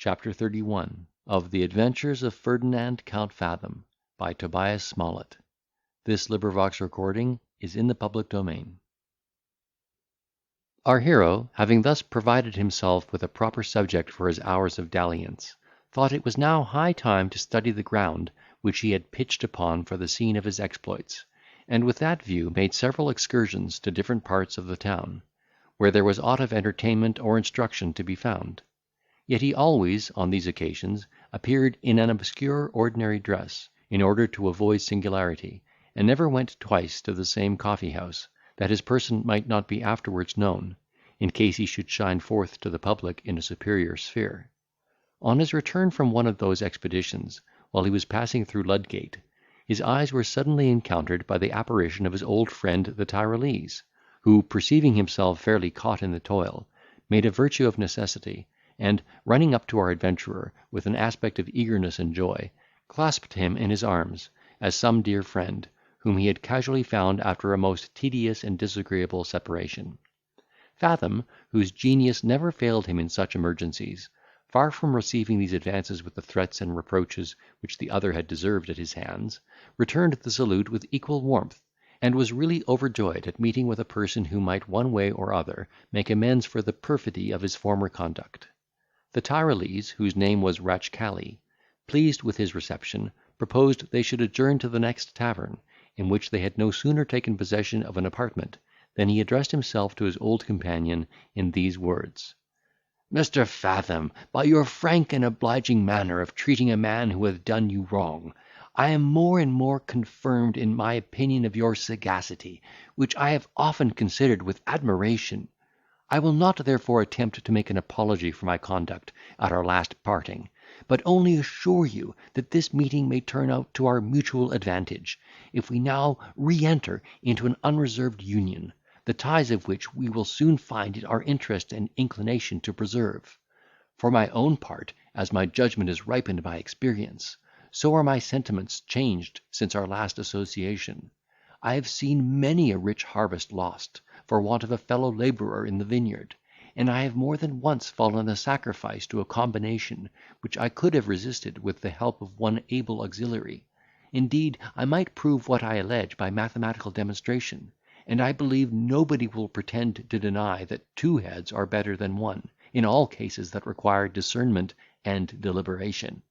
CHAPTER 31 of the Adventures of Ferdinand Count Fathom, by Tobias Smollett. Recording is in the public domain. Our hero, having thus provided himself with a proper subject for his hours of dalliance, thought it was now high time to study the ground which he had pitched upon for the scene of his exploits, and with that view made several excursions to different parts of the town, where there was aught of entertainment or instruction to be found. Yet he always, on these occasions, appeared in an obscure ordinary dress, in order to avoid singularity, and never went twice to the same coffee house, that his person might not be afterwards known, in case he should shine forth to the public in a superior sphere. On his return from one of those expeditions, while he was passing through Ludgate, his eyes were suddenly encountered by the apparition of his old friend the Tyrolese, who, perceiving himself fairly caught in the toil, made a virtue of necessity, and, running up to our adventurer with an aspect of eagerness and joy, clasped him in his arms, as some dear friend, whom he had casually found after a most tedious and disagreeable separation. Fathom, whose genius never failed him in such emergencies, far from receiving these advances with the threats and reproaches which the other had deserved at his hands, returned the salute with equal warmth, and was really overjoyed at meeting with a person who might one way or other make amends for the perfidy of his former conduct. The Tyrolese, whose name was Ratchcali, pleased with his reception, proposed they should adjourn to the next tavern, in which they had no sooner taken possession of an apartment, than he addressed himself to his old companion in these words: "Mr. Fathom, by your frank and obliging manner of treating a man who hath done you wrong, I am more and more confirmed in my opinion of your sagacity, which I have often considered with admiration. I will not therefore attempt to make an apology for my conduct at our last parting, but only assure you that this meeting may turn out to our mutual advantage, if we now re-enter into an unreserved union, the ties of which we will soon find it our interest and inclination to preserve. For my own part, as my judgment is ripened by experience, so are my sentiments changed since our last association. I have seen many a rich harvest lost, for want of a fellow labourer in the vineyard, and I have more than once fallen a sacrifice to a combination which I could have resisted with the help of one able auxiliary. Indeed, I might prove what I allege by mathematical demonstration, and I believe nobody will pretend to deny that two heads are better than one, in all cases that require discernment and deliberation."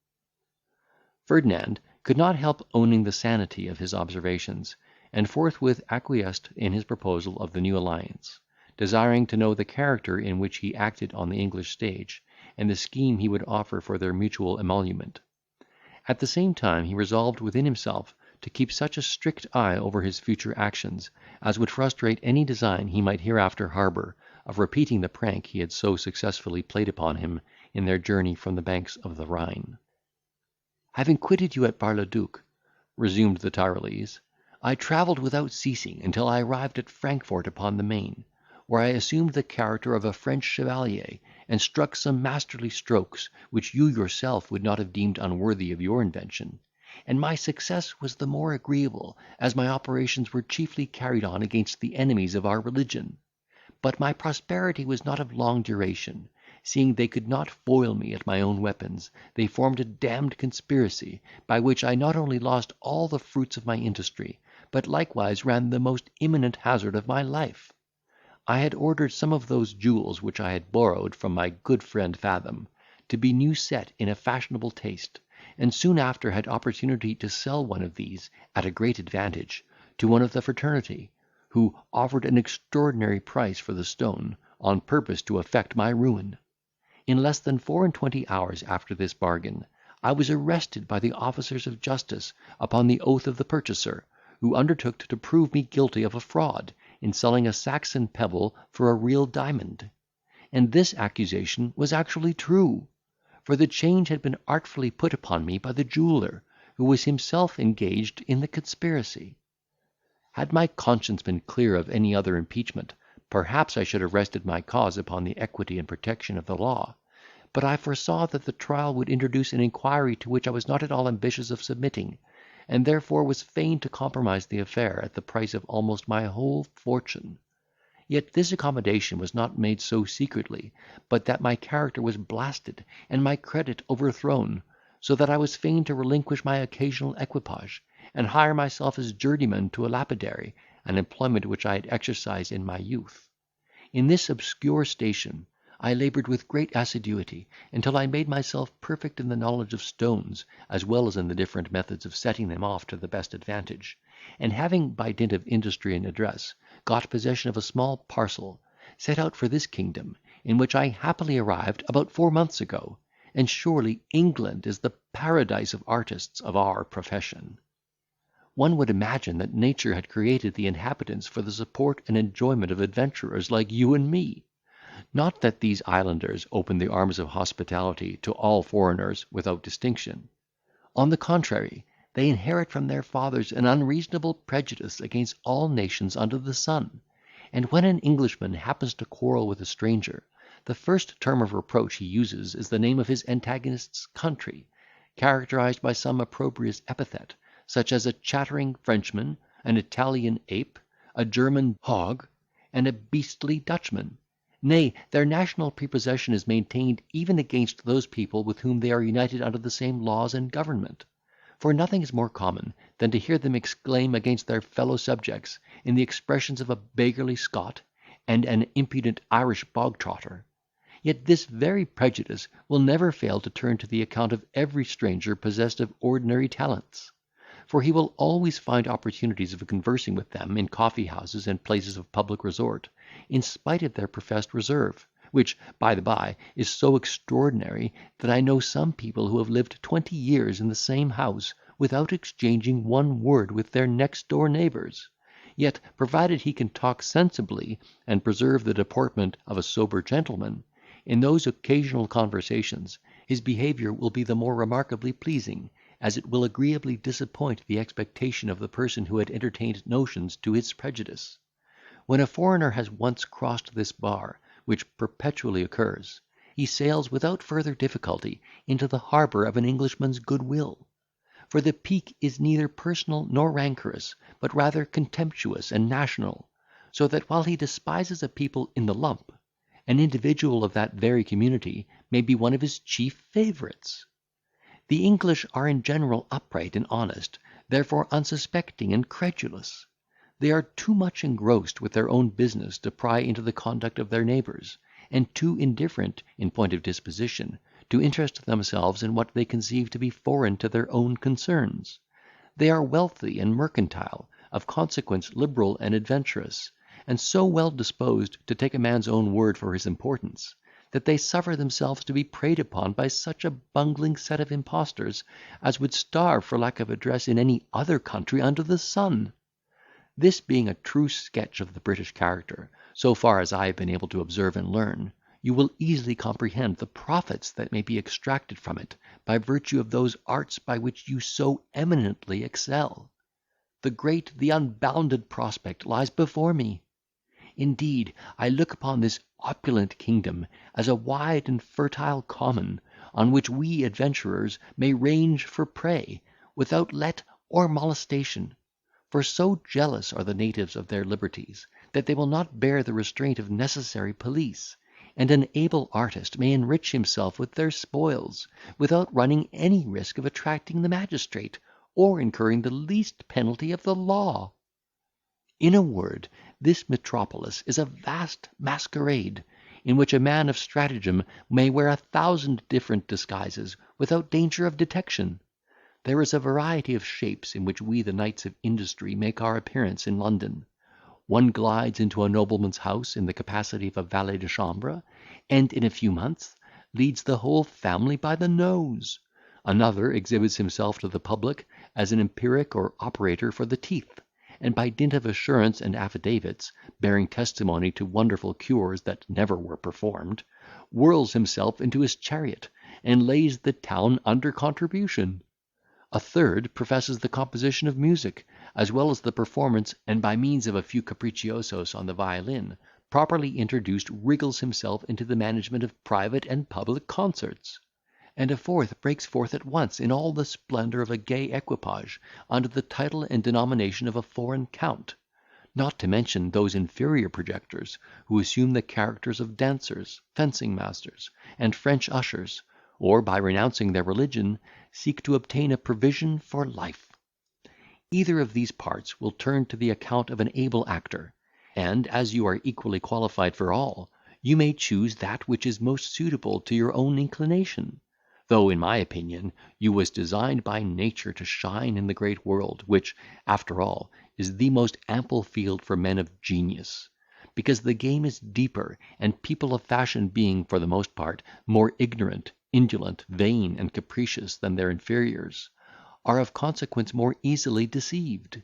Ferdinand could not help owning the sanity of his observations, and forthwith acquiesced in his proposal of the new alliance, desiring to know the character in which he acted on the English stage, and the scheme he would offer for their mutual emolument. At the same time he resolved within himself to keep such a strict eye over his future actions, as would frustrate any design he might hereafter harbour of repeating the prank he had so successfully played upon him in their journey from the banks of the Rhine. "Having quitted you at Bar-le-Duc," resumed the Tyrolese, "I travelled without ceasing until I arrived at Frankfort upon the Main, where I assumed the character of a French chevalier, and struck some masterly strokes, which you yourself would not have deemed unworthy of your invention; and my success was the more agreeable, as my operations were chiefly carried on against the enemies of our religion. But my prosperity was not of long duration. Seeing they could not foil me at my own weapons, they formed a damned conspiracy, by which I not only lost all the fruits of my industry, but likewise ran the most imminent hazard of my life. I had ordered some of those jewels which I had borrowed from my good friend Fathom, to be new set in a fashionable taste, and soon after had opportunity to sell one of these, at a great advantage, to one of the fraternity, who offered an extraordinary price for the stone, on purpose to effect my ruin. In less than 24 hours after this bargain, I was arrested by the officers of justice upon the oath of the purchaser, who undertook to prove me guilty of a fraud, in selling a Saxon pebble for a real diamond. And this accusation was actually true, for the change had been artfully put upon me by the jeweller, who was himself engaged in the conspiracy. Had my conscience been clear of any other impeachment, perhaps I should have rested my cause upon the equity and protection of the law; but I foresaw that the trial would introduce an inquiry to which I was not at all ambitious of submitting, and therefore was fain to compromise the affair at the price of almost my whole fortune. Yet this accommodation was not made so secretly, but that my character was blasted, and my credit overthrown, so that I was fain to relinquish my occasional equipage, and hire myself as journeyman to a lapidary, an employment which I had exercised in my youth. In this obscure station I laboured with great assiduity, until I made myself perfect in the knowledge of stones, as well as in the different methods of setting them off to the best advantage; and having, by dint of industry and address, got possession of a small parcel, set out for this kingdom, in which I happily arrived about 4 months ago. And surely England is the paradise of artists of our profession. One would imagine that nature had created the inhabitants for the support and enjoyment of adventurers like you and me. Not that these islanders open the arms of hospitality to all foreigners without distinction. On the contrary, they inherit from their fathers an unreasonable prejudice against all nations under the sun; and when an Englishman happens to quarrel with a stranger, the first term of reproach he uses is the name of his antagonist's country, characterised by some opprobrious epithet, such as a chattering Frenchman, an Italian ape, a German hog, and a beastly Dutchman. Nay, their national prepossession is maintained even against those people with whom they are united under the same laws and government; for nothing is more common than to hear them exclaim against their fellow subjects in the expressions of a beggarly Scot and an impudent Irish bog trotter. Yet this very prejudice will never fail to turn to the account of every stranger possessed of ordinary talents; for he will always find opportunities of conversing with them in coffee houses and places of public resort, in spite of their professed reserve, which, by the bye, is so extraordinary, that I know some people who have lived 20 years in the same house without exchanging one word with their next door neighbours. Yet, provided he can talk sensibly, and preserve the deportment of a sober gentleman, in those occasional conversations his behaviour will be the more remarkably pleasing, as it will agreeably disappoint the expectation of the person who had entertained notions to its prejudice. When a foreigner has once crossed this bar, which perpetually occurs, he sails without further difficulty into the harbour of an Englishman's goodwill; for the pique is neither personal nor rancorous, but rather contemptuous and national; so that while he despises a people in the lump, an individual of that very community may be one of his chief favourites. The English are in general upright and honest, therefore unsuspecting and credulous. They are too much engrossed with their own business to pry into the conduct of their neighbours, and too indifferent, in point of disposition, to interest themselves in what they conceive to be foreign to their own concerns. They are wealthy and mercantile, of consequence liberal and adventurous, and so well disposed to take a man's own word for his importance, that they suffer themselves to be preyed upon by such a bungling set of impostors as would starve for lack of address in any other country under the sun. This being a true sketch of the British character, so far as I have been able to observe and learn, you will easily comprehend the profits that may be extracted from it, by virtue of those arts by which you so eminently excel. The great, the unbounded prospect lies before me. Indeed, I look upon this opulent kingdom as a wide and fertile common, on which we adventurers may range for prey, without let or molestation; for so jealous are the natives of their liberties, that they will not bear the restraint of necessary police, and an able artist may enrich himself with their spoils, without running any risk of attracting the magistrate, or incurring the least penalty of the law. In a word, this metropolis is a vast masquerade, in which a man of stratagem may wear 1,000 different disguises, without danger of detection. There is a variety of shapes in which we the knights of industry make our appearance in London. One glides into a nobleman's house in the capacity of a valet de chambre, and in a few months leads the whole family by the nose. Another exhibits himself to the public as an empiric or operator for the teeth, and by dint of assurance and affidavits, bearing testimony to wonderful cures that never were performed, whirls himself into his chariot, and lays the town under contribution. A third professes the composition of music, as well as the performance, and by means of a few capricciosos on the violin, properly introduced, wriggles himself into the management of private and public concerts. And a fourth breaks forth at once in all the splendour of a gay equipage, under the title and denomination of a foreign count. not to mention those inferior projectors who assume the characters of dancers, fencing masters, and French ushers, or, by renouncing their religion, seek to obtain a provision for life. Either of these parts will turn to the account of an able actor, and, as you are equally qualified for all, you may choose that which is most suitable to your own inclination; though, in my opinion, you was designed by nature to shine in the great world, which, after all, is the most ample field for men of genius; because the game is deeper, and people of fashion being, for the most part, more ignorant, indolent, vain, and capricious than their inferiors, are of consequence more easily deceived.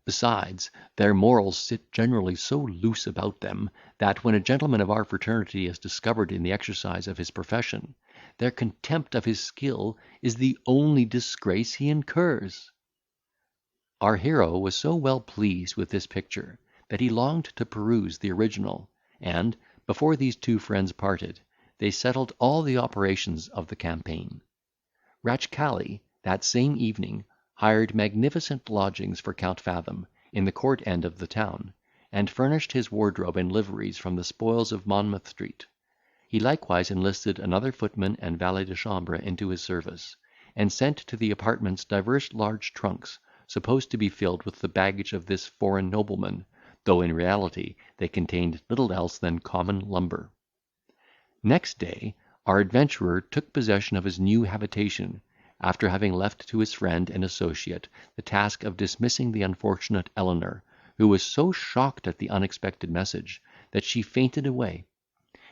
Besides, their morals sit generally so loose about them, that, when a gentleman of our fraternity is discovered in the exercise of his profession, their contempt of his skill is the only disgrace he incurs. Our hero was so well pleased with this picture, that he longed to peruse the original, and, before these two friends parted, they settled all the operations of the campaign. Ratchcali, that same evening, hired magnificent lodgings for Count Fathom, in the court end of the town, and furnished his wardrobe and liveries from the spoils of Monmouth Street. He likewise enlisted another footman and valet de chambre into his service, and sent to the apartments divers large trunks, supposed to be filled with the baggage of this foreign nobleman, though in reality they contained little else than common lumber. Next day our adventurer took possession of his new habitation, after having left to his friend and associate the task of dismissing the unfortunate Eleanor, who was so shocked at the unexpected message, that she fainted away;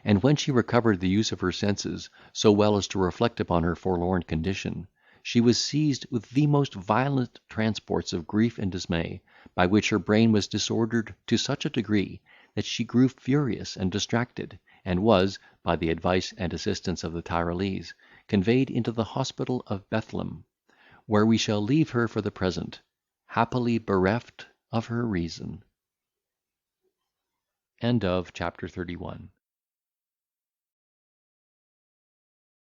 and when she recovered the use of her senses, so well as to reflect upon her forlorn condition, she was seized with the most violent transports of grief and dismay, by which her brain was disordered to such a degree, that she grew furious and distracted, and was, by the advice and assistance of the Tyrolese, conveyed into the hospital of Bethlehem, where we shall leave her for the present, happily bereft of her reason. Chapter 31.